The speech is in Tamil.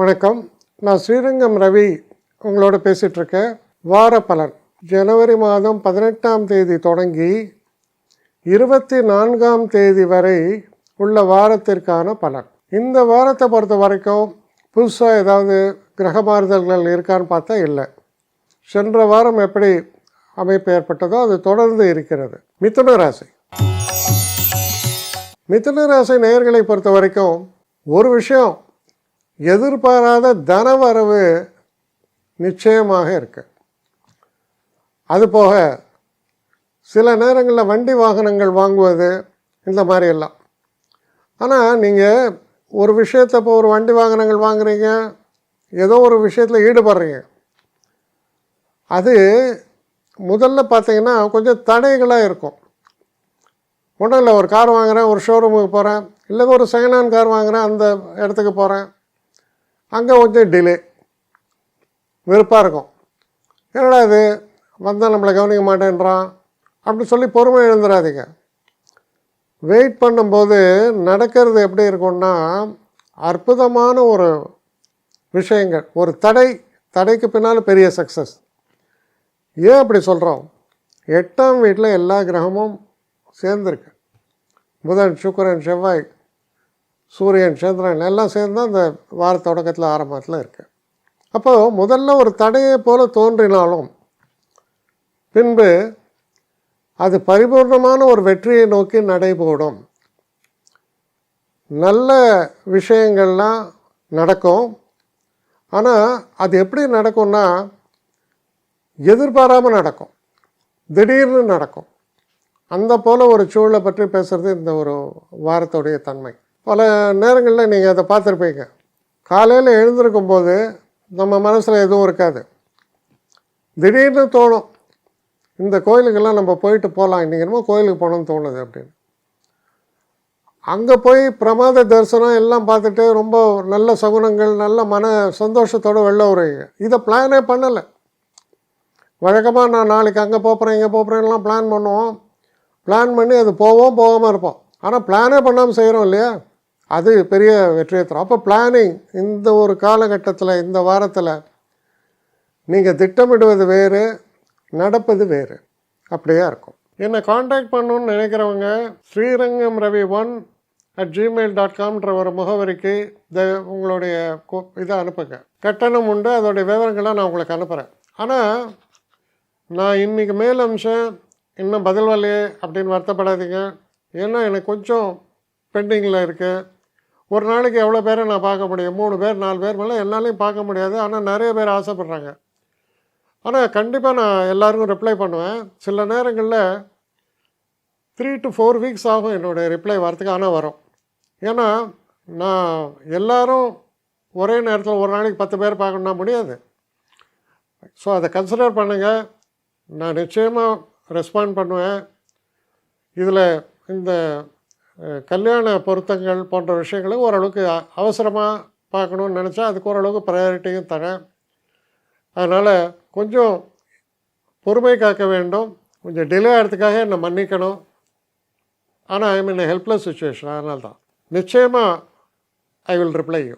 வணக்கம். நான் ஸ்ரீரங்கம் ரவி உங்களோட பேசிகிட்ருக்கேன். வார பலன் ஜனவரி மாதம் 18ஆம் தேதி தொடங்கி 24ஆம் தேதி வரை உள்ள வாரத்திற்கான பலன். இந்த வாரத்தை பொறுத்த வரைக்கும் புதுசாக ஏதாவது கிரக மாறுதல்கள் இருக்கான்னு பார்த்தா இல்லை. சென்ற வாரம் எப்படி அமைப்பு ஏற்பட்டதோ அது தொடர்ந்து இருக்கிறது. மிதுன ராசி நேயர்களை பொறுத்த வரைக்கும் ஒரு விஷயம், எதிர்பாராத தனவரவு நிச்சயமாக இருக்கு. அதுபோக சில நேரங்களில் வண்டி வாகனங்கள் வாங்குவது இந்த மாதிரி எல்லாம். ஆனால் நீங்கள் ஒரு விஷயத்தை இப்போ ஒரு வண்டி வாகனங்கள் வாங்குறீங்க, ஏதோ ஒரு விஷயத்தில் ஈடுபடுறீங்க, அது முதல்ல பார்த்தீங்கன்னா கொஞ்சம் தடைகளாக இருக்கும். ஒன்றும் இல்லை, ஒரு கார் வாங்குகிறேன், ஒரு ஷோரூமுக்கு போகிறேன், இல்லை ஒரு செகண்ட் ஹேண்ட் கார் வாங்குகிறேன், அந்த இடத்துக்கு போகிறேன், அங்கே கொஞ்சம் டிலே வெறுப்பாக இருக்கும். என்னடா இது வந்தால் நம்மளை கவனிக்க மாட்டேன்றான் அப்படின்னு சொல்லி பொறுமை எழுந்துடாதீங்க. வெயிட் பண்ணும்போது நடக்கிறது எப்படி இருக்கும்னா அற்புதமான ஒரு விஷயங்கள், ஒரு தடைக்கு பின்னால் பெரிய சக்ஸஸ். ஏன் அப்படி சொல்கிறோம்? 8ஆம் வீட்டில் எல்லா கிரகமும் சேர்ந்துருக்கு. புதன், சுக்கிரன், செவ்வாய், சூரியன், சந்திரன் எல்லாம் சேர்ந்து அந்த வார தொடக்கத்தில் ஆரம்பத்தில் இருக்குது. அப்போது முதல்ல ஒரு தடையை போல தோன்றினாலும் பின்பு அது பரிபூர்ணமான ஒரு வெற்றியை நோக்கி நடைபோடும். நல்ல விஷயங்கள்லாம் நடக்கும். ஆனால் அது எப்படி நடக்கும்னா எதிர்பாராமல் நடக்கும், திடீர்னு நடக்கும். அந்த போல் ஒரு சூழலை பற்றி பேசுகிறது இந்த ஒரு வாரத்துடைய தன்மை. பல நேரங்களில் நீங்கள் அதை பார்த்துருப்பீங்க. காலையில் எழுந்திருக்கும்போது நம்ம மனசில் எதுவும் இருக்காது, திடீர்னு தோணும் இந்த கோயிலுக்கெல்லாம் நம்ம போயிட்டு போகலாம், இன்றைக்கி என்னமோ கோயிலுக்கு போகணும்னு தோணுது அப்படின்னு. அங்கே போய் பிரமாத தரிசனம் எல்லாம் பார்த்துட்டு ரொம்ப நல்ல சகுனங்கள், நல்ல மன சந்தோஷத்தோடு வெளில வருவீங்க. இதை பிளானே பண்ணலை. வழக்கமாக நான் நாளைக்கு அங்கே போகிறேன் இங்கே போகிறேன்லாம் பிளான் பண்ணுவோம். பிளான் பண்ணி அது போகாமல் இருப்போம். ஆனால் பிளானே பண்ணாமல் செய்கிறோம் இல்லையா, அது பெரிய வெற்றியை தரும். அப்போ பிளானிங் இந்த ஒரு காலகட்டத்தில், இந்த வாரத்தில் நீங்கள் திட்டமிடுவது வேறு, நடப்பது வேறு, அப்படியே இருக்கும். என்னை காண்டாக்ட் பண்ணணுன்னு நினைக்கிறவங்க ஸ்ரீரங்கம் ரவி 1@gmail.com ஒரு முகவரிக்கு உங்களுடைய இதை அனுப்புங்க. கட்டணம் உண்டு, அதோடைய விவரங்களை நான் உங்களுக்கு அனுப்புகிறேன். ஆனால் நான் இன்றைக்கி மேல் அம்சம் இன்னும் பதில் வரலையே அப்படின்னு வருத்தப்படாதீங்க. ஏன்னா எனக்கு கொஞ்சம் பெண்டிங்கில் இருக்குது. ஒரு நாளைக்கு எவ்வளோ பேரை நான் பார்க்க முடியும்? 3 பேர் 4 பேர் மேலே என்னாலையும் பார்க்க முடியாது. ஆனால் நிறைய பேர் ஆசைப்பட்றாங்க. ஆனால் கண்டிப்பாக நான் எல்லாருக்கும் ரிப்ளை பண்ணுவேன். சில நேரங்களில் 3 to 4 வீக்ஸ் ஆகும் என்னுடைய ரிப்ளை வரத்துக்கு. ஆனால் வரும். ஏன்னா நான் எல்லோரும் ஒரே நேரத்தில் ஒரு நாளைக்கு 10 பேர் பார்க்கணுன்னா முடியாது. ஸோ அதை கன்சிடர் பண்ணுங்கள். நான் நிச்சயமாக ரெஸ்பாண்ட் பண்ணுவேன். இதில் இந்த கல்யாண பொருத்தங்கள் போன்ற விஷயங்களை ஓரளவுக்கு அவசரமாக பார்க்கணுன்னு நினச்சா அதுக்கு ஓரளவுக்கு ப்ரையாரிட்டியும் தரேன். அதனால் கொஞ்சம் பொறுமை காக்க வேண்டும். கொஞ்சம் டிலே ஆகிறதுக்காக என்னை மன்னிக்கணும். ஆனால் ஐ மீன் ஹெல்ப்லெஸ் சுச்சுவேஷன். அதனால தான் நிச்சயமாக ஐ வில் ரிப்ளை யூ.